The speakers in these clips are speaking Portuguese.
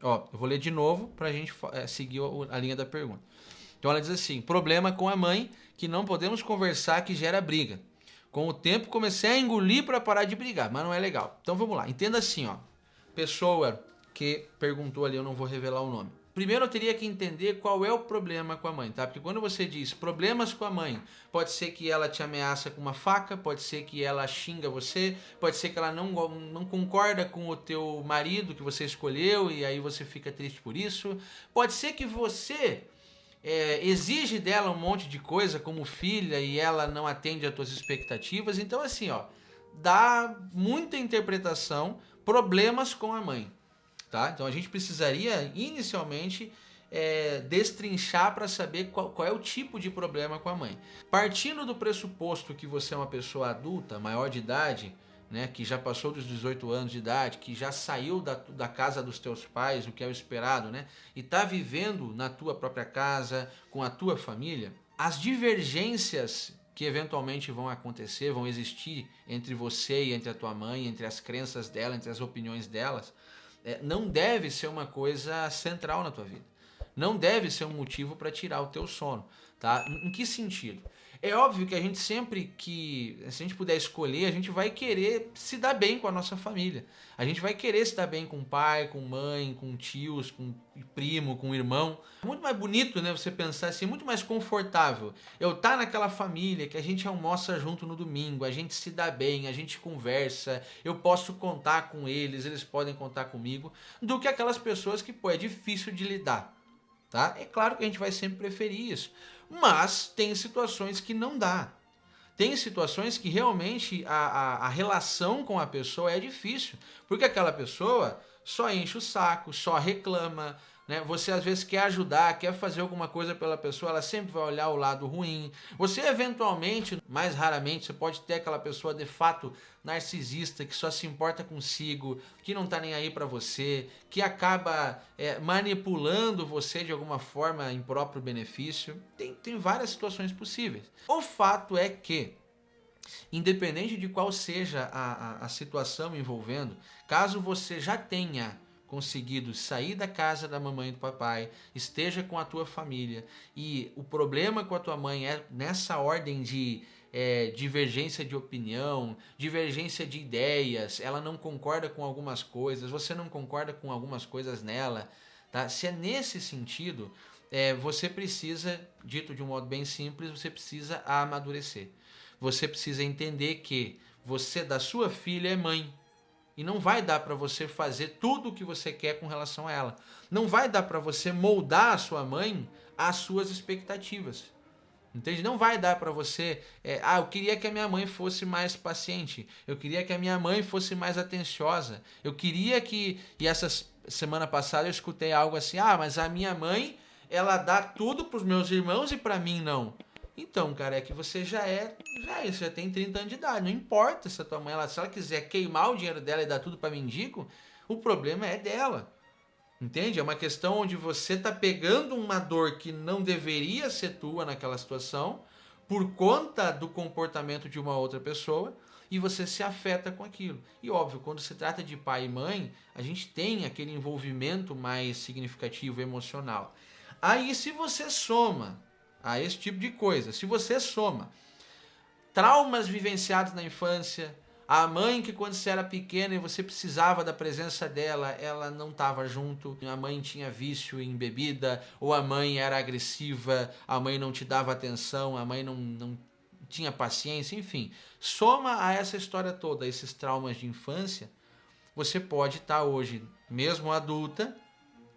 Ó, eu vou ler de novo para a gente seguir a linha da pergunta. Então ela diz assim: problema com a mãe que não podemos conversar que gera briga. Com o tempo comecei a engolir para parar de brigar, mas não é legal. Então vamos lá, entenda assim, ó. Pessoa que perguntou ali, eu não vou revelar o nome. Primeiro eu teria que entender qual é o problema com a mãe, tá? Porque quando você diz problemas com a mãe, pode ser que ela te ameaça com uma faca, pode ser que ela xinga você, pode ser que ela não concorda com o teu marido que você escolheu e aí você fica triste por isso. Pode ser que você exige dela um monte de coisa como filha e ela não atende às tuas expectativas. Então assim, ó, dá muita interpretação, problemas com a mãe. Tá? Então a gente precisaria inicialmente destrinchar para saber qual é o tipo de problema com a mãe. Partindo do pressuposto que você é uma pessoa adulta, maior de idade, né, que já passou dos 18 anos de idade, que já saiu da casa dos teus pais, o que é o esperado, né, e está vivendo na tua própria casa, com a tua família, as divergências que eventualmente vão acontecer, vão existir entre você e entre a tua mãe, entre as crenças dela, entre as opiniões delas, não deve ser uma coisa central na tua vida. Não deve ser um motivo para tirar o teu sono, tá? Em que sentido? É óbvio que a gente sempre que, se a gente puder escolher, a gente vai querer se dar bem com a nossa família. A gente vai querer se dar bem com pai, com mãe, com tios, com primo, com irmão. É muito mais bonito, né, você pensar assim, muito mais confortável. Eu estar naquela família que a gente almoça junto no domingo, a gente se dá bem, a gente conversa, eu posso contar com eles, eles podem contar comigo, do que aquelas pessoas que, pô, é difícil de lidar. Tá? É claro que a gente vai sempre preferir isso, mas tem situações que não dá. Tem situações que realmente a relação com a pessoa é difícil, porque aquela pessoa só enche o saco, só reclama, né? Você às vezes quer ajudar, quer fazer alguma coisa pela pessoa, ela sempre vai olhar o lado ruim. Você eventualmente, mais raramente, você pode ter aquela pessoa de fato narcisista que só se importa consigo, que não tá nem aí para você, que acaba manipulando você de alguma forma em próprio benefício. Tem várias situações possíveis. O fato é que, independente de qual seja a situação envolvendo, caso você já tenha conseguido sair da casa da mamãe e do papai, esteja com a tua família e o problema com a tua mãe é nessa ordem de divergência de opinião, divergência de ideias, ela não concorda com algumas coisas, você não concorda com algumas coisas nela, tá? Se é nesse sentido, você precisa, dito de um modo bem simples, você precisa amadurecer. Você precisa entender que você da sua filha é mãe. E não vai dar para você fazer tudo o que você quer com relação a ela. Não vai dar para você moldar a sua mãe às suas expectativas. Entende? Não vai dar para você. Eu queria que a minha mãe fosse mais paciente. Eu queria que a minha mãe fosse mais atenciosa. Eu queria que. E essa semana passada eu escutei algo assim: mas a minha mãe, ela dá tudo pros meus irmãos e para mim não. Então, cara, é que você já é. Você já tem 30 anos de idade. Não importa se a tua mãe, se ela quiser queimar o dinheiro dela e dar tudo para mendigo, o problema é dela. Entende? É uma questão onde você está pegando uma dor que não deveria ser tua naquela situação, por conta do comportamento de uma outra pessoa, e você se afeta com aquilo. E óbvio, quando se trata de pai e mãe, a gente tem aquele envolvimento mais significativo emocional. Aí, se você soma a esse tipo de coisa, se você soma traumas vivenciados na infância, a mãe que quando você era pequena e você precisava da presença dela, ela não estava junto, a mãe tinha vício em bebida, ou a mãe era agressiva, a mãe não te dava atenção, a mãe não tinha paciência, enfim. Soma a essa história toda, esses traumas de infância, você pode estar hoje, mesmo adulta,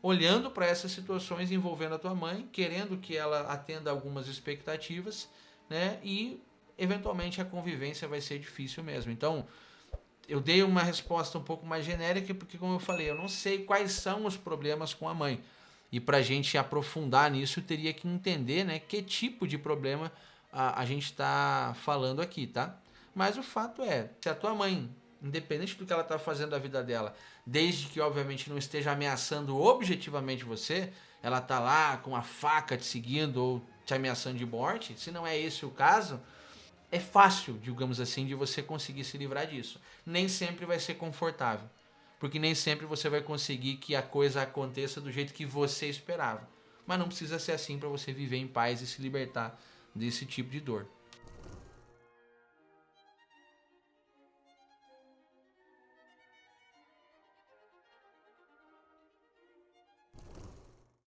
olhando para essas situações envolvendo a tua mãe, querendo que ela atenda algumas expectativas, né? E eventualmente a convivência vai ser difícil mesmo. Então, eu dei uma resposta um pouco mais genérica porque, como eu falei, eu não sei quais são os problemas com a mãe. E para a gente aprofundar nisso, eu teria que entender, né, que tipo de problema a gente está falando aqui, tá? Mas o fato é, se a tua mãe, independente do que ela está fazendo da vida dela, desde que obviamente não esteja ameaçando objetivamente você, ela tá lá com a faca te seguindo ou te ameaçando de morte, se não é esse o caso, é fácil, digamos assim, de você conseguir se livrar disso. Nem sempre vai ser confortável. porque nem sempre você vai conseguir que a coisa aconteça do jeito que você esperava. Mas não precisa ser assim para você viver em paz e se libertar desse tipo de dor.